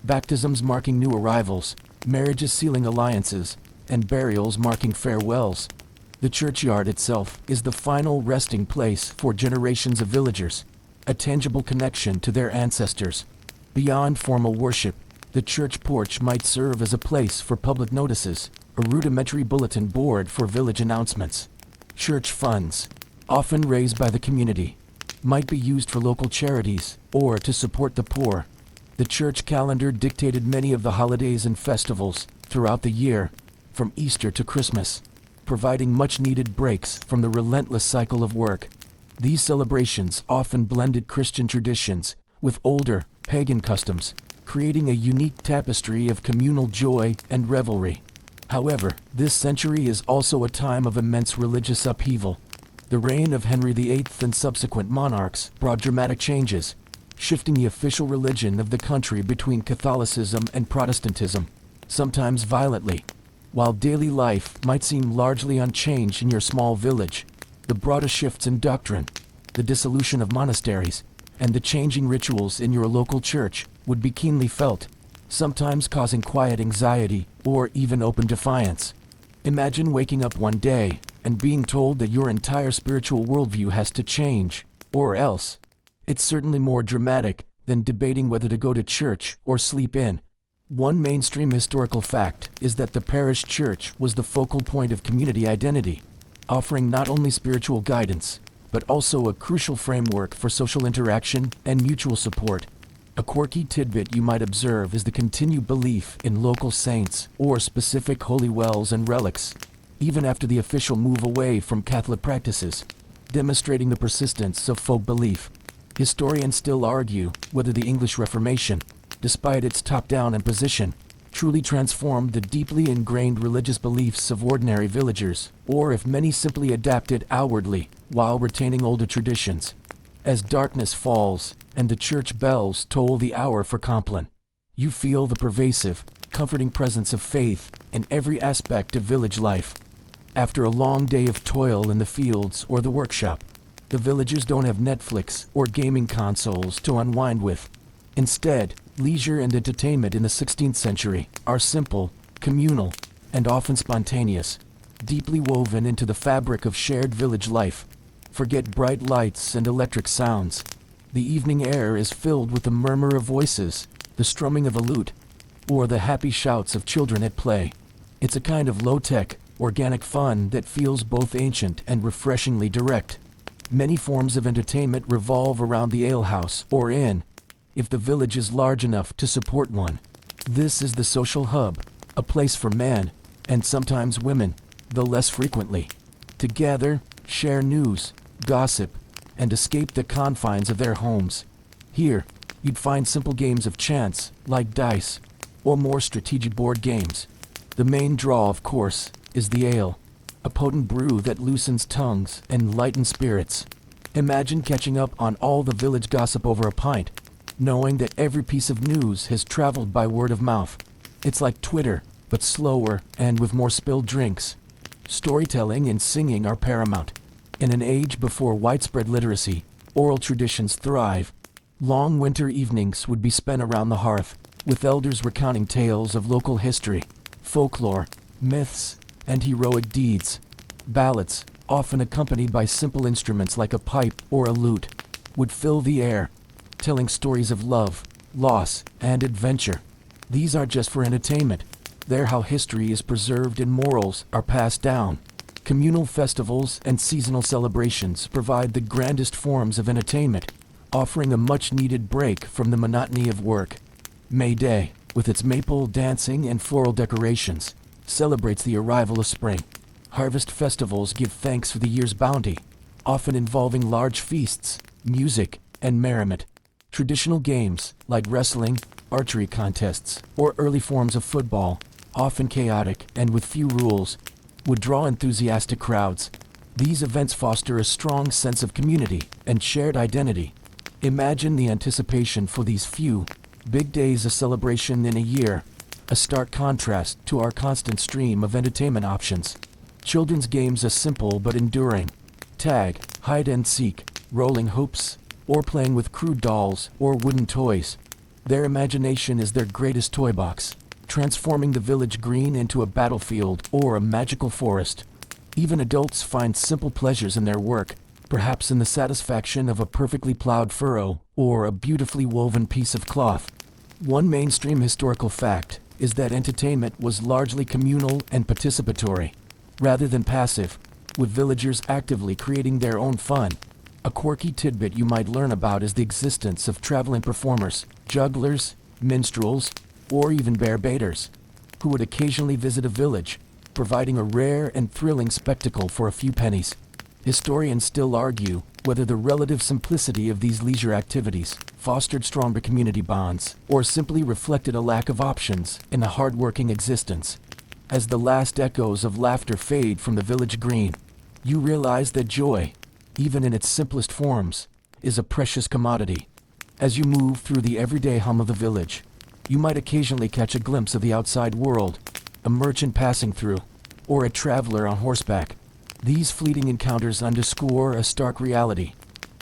baptisms marking new arrivals, marriages sealing alliances, and burials marking farewells. The churchyard itself is the final resting place for generations of villagers, a tangible connection to their ancestors. Beyond formal worship, the church porch might serve as a place for public notices, a rudimentary bulletin board for village announcements. Church funds, often raised by the community, might be used for local charities or to support the poor. The church calendar dictated many of the holidays and festivals throughout the year, from Easter to Christmas, providing much-needed breaks from the relentless cycle of work. These celebrations often blended Christian traditions with older, pagan customs, creating a unique tapestry of communal joy and revelry. However, this century is also a time of immense religious upheaval. The reign of Henry VIII and subsequent monarchs brought dramatic changes, shifting the official religion of the country between Catholicism and Protestantism, sometimes violently. While daily life might seem largely unchanged in your small village, the broader shifts in doctrine, the dissolution of monasteries, and the changing rituals in your local church would be keenly felt, sometimes causing quiet anxiety or even open defiance. Imagine waking up one day and being told that your entire spiritual worldview has to change, or else. It's certainly more dramatic than debating whether to go to church or sleep in. One mainstream historical fact is that the parish church was the focal point of community identity, offering not only spiritual guidance, but also a crucial framework for social interaction and mutual support. A quirky tidbit you might observe is the continued belief in local saints or specific holy wells and relics, even after the official move away from Catholic practices. demonstrating the persistence of folk belief. Historians still argue whether the English Reformation, despite its top-down imposition, truly transformed the deeply ingrained religious beliefs of ordinary villagers, or if many simply adapted outwardly while retaining older traditions. As darkness falls and the church bells toll the hour for Compline, you feel the pervasive, comforting presence of faith in every aspect of village life. After a long day of toil in the fields or the workshop, the villagers don't have Netflix or gaming consoles to unwind with. Instead, leisure and entertainment in the 16th century are simple, communal, and often spontaneous, deeply woven into the fabric of shared village life. Forget bright lights and electric sounds. The evening air is filled with the murmur of voices, the strumming of a lute, or the happy shouts of children at play. It's a kind of low-tech, organic fun that feels both ancient and refreshingly direct. Many forms of entertainment revolve around the alehouse or inn, if the village is large enough to support one. This is the social hub, a place for men, and sometimes women, though less frequently, to gather, share news, gossip, and escape the confines of their homes. Here, you'd find simple games of chance, like dice, or more strategic board games. The main draw, of course, is the ale, a potent brew that loosens tongues and lightens spirits. Imagine catching up on all the village gossip over a pint, knowing that every piece of news has traveled by word of mouth. It's like Twitter, but slower and with more spilled drinks. Storytelling and singing are paramount. In an age before widespread literacy, oral traditions thrive. Long winter evenings would be spent around the hearth, with elders recounting tales of local history, folklore, myths, and heroic deeds. Ballads, often accompanied by simple instruments like a pipe or a lute, would fill the air, telling stories of love, loss, and adventure. These aren't just for entertainment. They're how history is preserved and morals are passed down. Communal festivals and seasonal celebrations provide the grandest forms of entertainment, offering a much-needed break from the monotony of work. May Day, with its maple dancing and floral decorations, celebrates the arrival of spring. Harvest festivals give thanks for the year's bounty, often involving large feasts, music, and merriment. Traditional games, like wrestling, archery contests, or early forms of football, often chaotic and with few rules, would draw enthusiastic crowds. These events foster a strong sense of community and shared identity. Imagine the anticipation for these few, big days of celebration in a year, a stark contrast to our constant stream of entertainment options. Children's games are simple but enduring. Tag, hide and seek, rolling hoops, or playing with crude dolls or wooden toys. Their imagination is their greatest toy box, transforming the village green into a battlefield or a magical forest. Even adults find simple pleasures in their work, perhaps in the satisfaction of a perfectly plowed furrow or a beautifully woven piece of cloth. One mainstream historical fact is that entertainment was largely communal and participatory, rather than passive, with villagers actively creating their own fun. A quirky tidbit you might learn about is the existence of traveling performers, jugglers, minstrels, or even bear baiters, who would occasionally visit a village, providing a rare and thrilling spectacle for a few pennies. Historians still argue whether the relative simplicity of these leisure activities fostered stronger community bonds or simply reflected a lack of options in a hard-working existence. As the last echoes of laughter fade from the village green, you realize that joy, even in its simplest forms, is a precious commodity. As you move through the everyday hum of the village, you might occasionally catch a glimpse of the outside world, a merchant passing through, or a traveler on horseback. These fleeting encounters underscore a stark reality.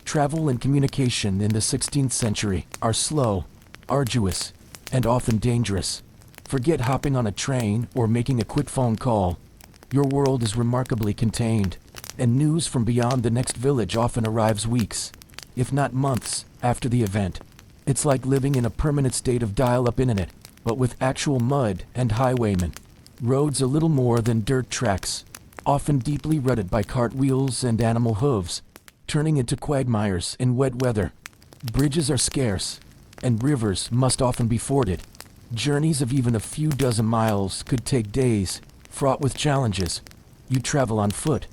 Travel and communication in the 16th century are slow, arduous, and often dangerous. Forget hopping on a train or making a quick phone call. Your world is remarkably contained, and news from beyond the next village often arrives weeks, if not months, after the event. It's like living in a permanent state of dial-up internet, but with actual mud and highwaymen. Roads a little more than dirt tracks, often deeply rutted by cartwheels and animal hooves, turning into quagmires in wet weather. Bridges are scarce, and rivers must often be forded. Journeys of even a few dozen miles could take days, fraught with challenges. You travel on foot,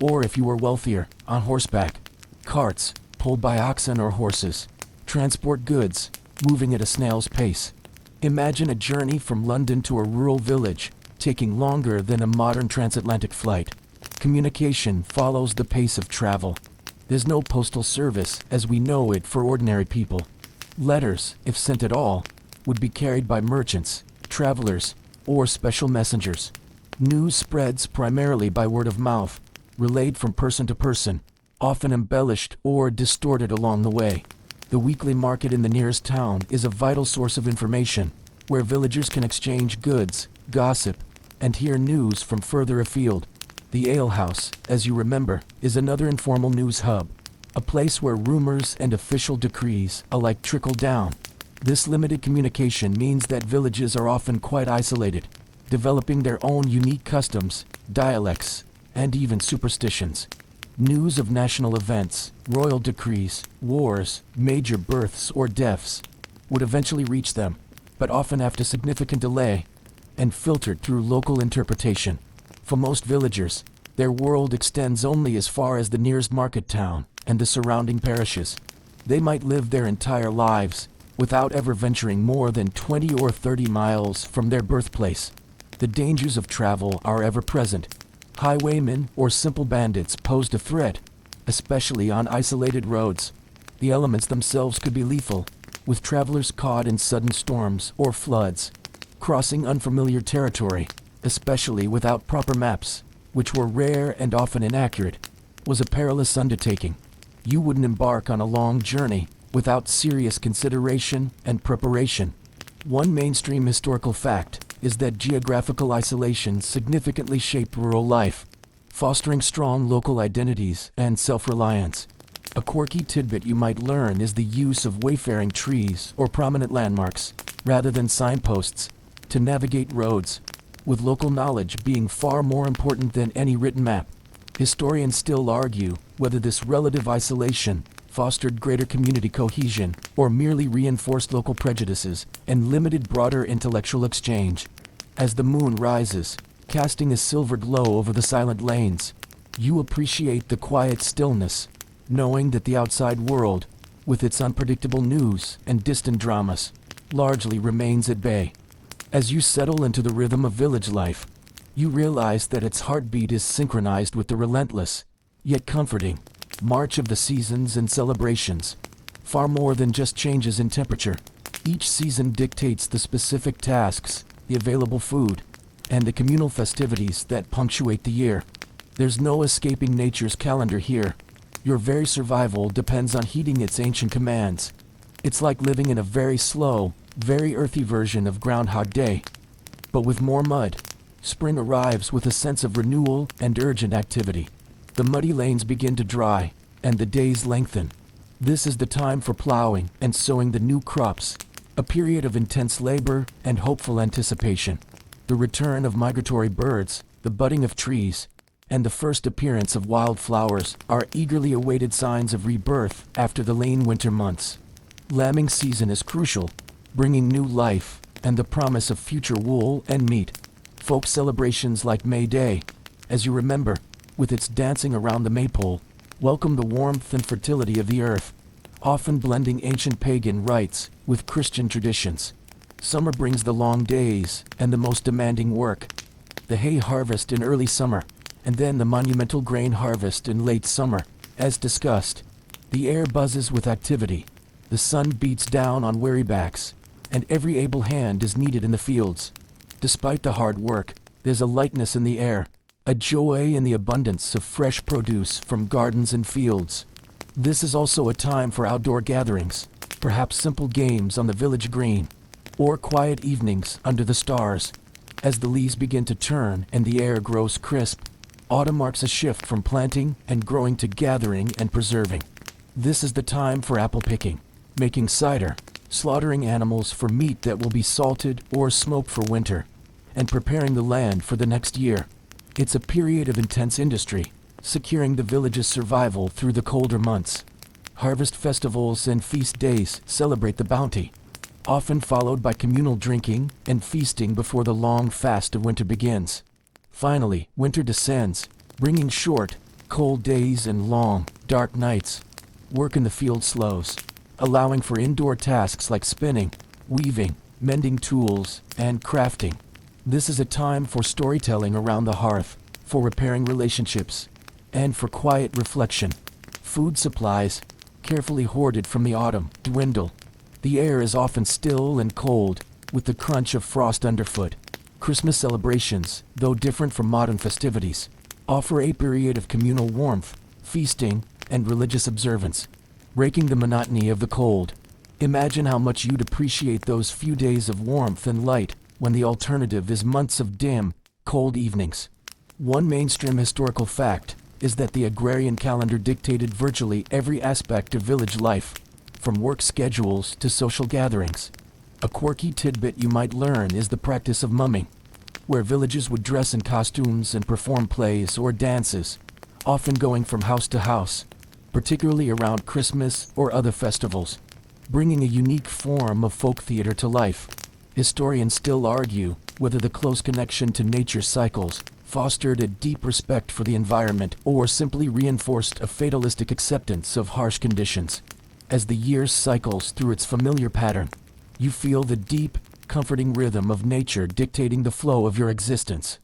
or if you were wealthier, on horseback. Carts, pulled by oxen or horses, transport goods, moving at a snail's pace. Imagine a journey from London to a rural village, taking longer than a modern transatlantic flight. Communication follows the pace of travel. There's no postal service as we know it for ordinary people. Letters, if sent at all, would be carried by merchants, travelers, or special messengers. News spreads primarily by word of mouth, relayed from person to person, often embellished or distorted along the way. The weekly market in the nearest town is a vital source of information, where villagers can exchange goods, gossip, and hear news from further afield. The alehouse, as you remember, is another informal news hub, a place where rumors and official decrees alike trickle down. This limited communication means that villages are often quite isolated, developing their own unique customs, dialects, and even superstitions. News of national events, royal decrees, wars, major births or deaths would eventually reach them, but often after significant delay and filtered through local interpretation. For most villagers, their world extends only as far as the nearest market town and the surrounding parishes. They might live their entire lives without ever venturing more than 20 or 30 miles from their birthplace. The dangers of travel are ever present. Highwaymen or simple bandits posed a threat, especially on isolated roads. The elements themselves could be lethal, with travelers caught in sudden storms or floods. Crossing unfamiliar territory, especially without proper maps, which were rare and often inaccurate, was a perilous undertaking. You wouldn't embark on a long journey without serious consideration and preparation. One mainstream historical fact is that geographical isolation significantly shaped rural life, fostering strong local identities and self-reliance. A quirky tidbit you might learn is the use of wayfaring trees or prominent landmarks, rather than signposts, to navigate roads, with local knowledge being far more important than any written map. Historians still argue whether this relative isolation fostered greater community cohesion or merely reinforced local prejudices and limited broader intellectual exchange. As the moon rises, casting a silver glow over the silent lanes, you appreciate the quiet stillness, knowing that the outside world, with its unpredictable news and distant dramas, largely remains at bay. As you settle into the rhythm of village life, you realize that its heartbeat is synchronized with the relentless, yet comforting, march of the seasons and celebrations. Far more than just changes in temperature, each season dictates the specific tasks, the available food, and the communal festivities that punctuate the year. There's no escaping nature's calendar here. Your very survival depends on heeding its ancient commands. It's like living in a very slow, very earthy version of Groundhog Day, but with more mud. Spring arrives with a sense of renewal and urgent activity. The muddy lanes begin to dry, and the days lengthen. This is the time for plowing and sowing the new crops, a period of intense labor and hopeful anticipation. The return of migratory birds, the budding of trees, and the first appearance of wildflowers are eagerly awaited signs of rebirth after the lean winter months. Lambing season is crucial, bringing new life and the promise of future wool and meat. Folk celebrations like May Day, as you remember, with its dancing around the maypole, welcome the warmth and fertility of the earth, often blending ancient pagan rites with Christian traditions. Summer brings the long days and the most demanding work. The hay harvest in early summer, and then the monumental grain harvest in late summer. As discussed, the air buzzes with activity. The sun beats down on weary backs, and every able hand is needed in the fields. Despite the hard work, there's a lightness in the air, a joy in the abundance of fresh produce from gardens and fields. This is also a time for outdoor gatherings, perhaps simple games on the village green, or quiet evenings under the stars. As the leaves begin to turn and the air grows crisp, autumn marks a shift from planting and growing to gathering and preserving. This is the time for apple picking, making cider, slaughtering animals for meat that will be salted or smoked for winter, and preparing the land for the next year. It's a period of intense industry, securing the village's survival through the colder months. Harvest festivals and feast days celebrate the bounty, often followed by communal drinking and feasting before the long fast of winter begins. Finally, winter descends, bringing short, Cold days and long, dark nights. Work in the field slows, allowing for indoor tasks like spinning, weaving, mending tools, and crafting. This is a time for storytelling around the hearth, for repairing relationships, and for quiet reflection. Food supplies, carefully hoarded from the autumn, dwindle. The air is often still and cold, with the crunch of frost underfoot. Christmas celebrations, though different from modern festivities, offer a period of communal warmth, feasting, and religious observance, breaking the monotony of the cold. Imagine how much you'd appreciate those few days of warmth and light when the alternative is months of dim, cold evenings. One mainstream historical fact is that the agrarian calendar dictated virtually every aspect of village life, from work schedules to social gatherings. A quirky tidbit you might learn is the practice of mumming, where villages would dress in costumes and perform plays or dances, often going from house to house, particularly around Christmas or other festivals, bringing a unique form of folk theater to life. Historians still argue whether the close connection to nature's cycles fostered a deep respect for the environment or simply reinforced a fatalistic acceptance of harsh conditions. As the year cycles through its familiar pattern, you feel the deep, comforting rhythm of nature dictating the flow of your existence.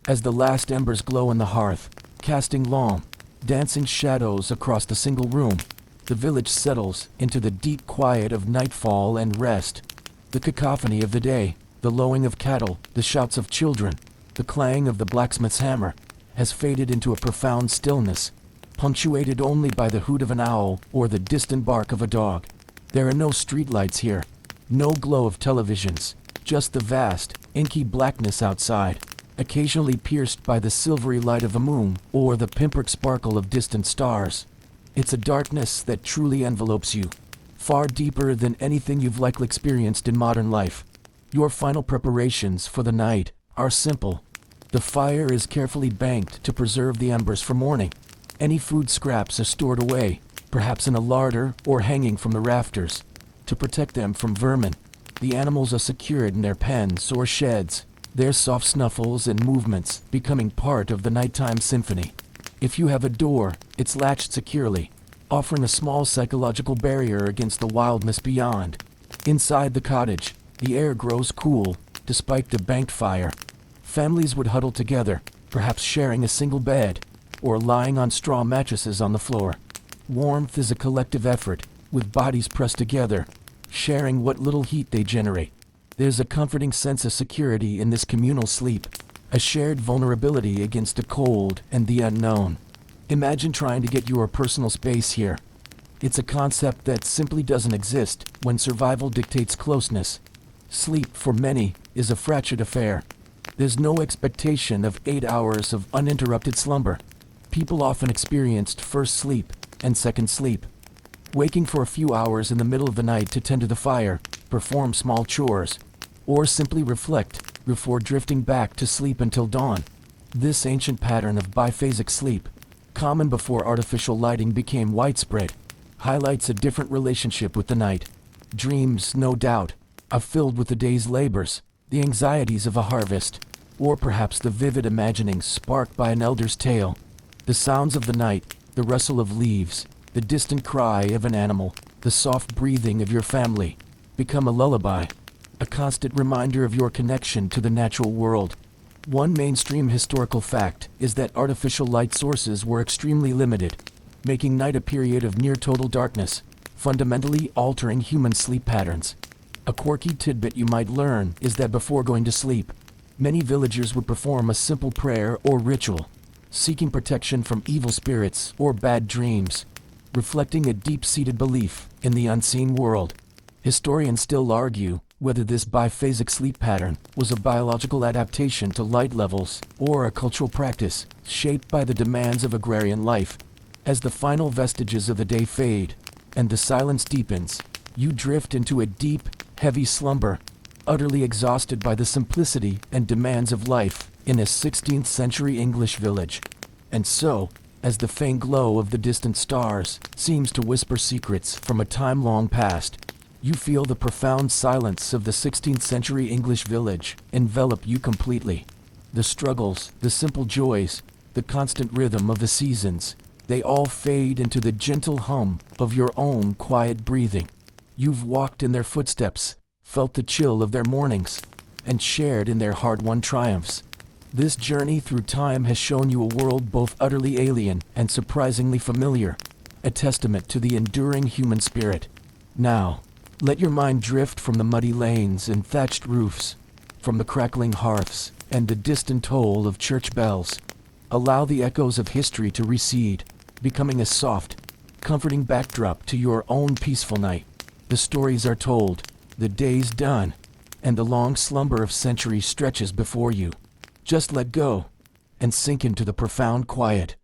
As the last embers glow in the hearth, casting long, dancing shadows across the single room, the village settles into the deep quiet of nightfall and rest. The cacophony of the day, the lowing of cattle, the shouts of children, the clang of the blacksmith's hammer, has faded into a profound stillness, punctuated only by the hoot of an owl or the distant bark of a dog. There are no streetlights here, no glow of televisions, just the vast, inky blackness outside, occasionally pierced by the silvery light of a moon or the pinprick sparkle of distant stars. It's a darkness that truly envelopes you, far deeper than anything you've likely experienced in modern life. Your final preparations for the night are simple. The fire is carefully banked to preserve the embers for morning. Any food scraps are stored away, perhaps in a larder or hanging from the rafters, to protect them from vermin. The animals are secured in their pens or sheds, their soft snuffles and movements becoming part of the nighttime symphony. If you have a door, it's latched securely, offering a small psychological barrier against the wildness beyond. Inside the cottage, the air grows cool, despite the banked fire. Families would huddle together, perhaps sharing a single bed, or lying on straw mattresses on the floor. Warmth is a collective effort, with bodies pressed together, sharing what little heat they generate. There's a comforting sense of security in this communal sleep, a shared vulnerability against the cold and the unknown. Imagine trying to get your personal space here. It's a concept that simply doesn't exist when survival dictates closeness. Sleep, for many, is a fractured affair. There's no expectation of 8 hours of uninterrupted slumber. People often experienced first sleep and second sleep, waking for a few hours in the middle of the night to tend to the fire, perform small chores, or simply reflect before drifting back to sleep until dawn. This ancient pattern of biphasic sleep, common before artificial lighting became widespread, highlights a different relationship with the night. Dreams, no doubt, are filled with the day's labors, the anxieties of a harvest, or perhaps the vivid imaginings sparked by an elder's tale. The sounds of the night, the rustle of leaves, the distant cry of an animal, the soft breathing of your family, become a lullaby, a constant reminder of your connection to the natural world. One mainstream historical fact is that artificial light sources were extremely limited, making night a period of near-total darkness, fundamentally altering human sleep patterns. A quirky tidbit you might learn is that before going to sleep, many villagers would perform a simple prayer or ritual, seeking protection from evil spirits or bad dreams, reflecting a deep-seated belief in the unseen world. Historians still argue whether this biphasic sleep pattern was a biological adaptation to light levels or a cultural practice shaped by the demands of agrarian life. As the final vestiges of the day fade and the silence deepens, you drift into a deep, heavy slumber, utterly exhausted by the simplicity and demands of life in a 16th-century English village. And so, as the faint glow of the distant stars seems to whisper secrets from a time long past, you feel the profound silence of the 16th-century English village envelop you completely. The struggles, the simple joys, the constant rhythm of the seasons, they all fade into the gentle hum of your own quiet breathing. You've walked in their footsteps, felt the chill of their mornings, and shared in their hard-won triumphs. This journey through time has shown you a world both utterly alien and surprisingly familiar, a testament to the enduring human spirit. Now, let your mind drift from the muddy lanes and thatched roofs, from the crackling hearths and the distant toll of church bells. Allow the echoes of history to recede, becoming a soft, comforting backdrop to your own peaceful night. The stories are told, the day's done, and the long slumber of centuries stretches before you. Just let go and sink into the profound quiet.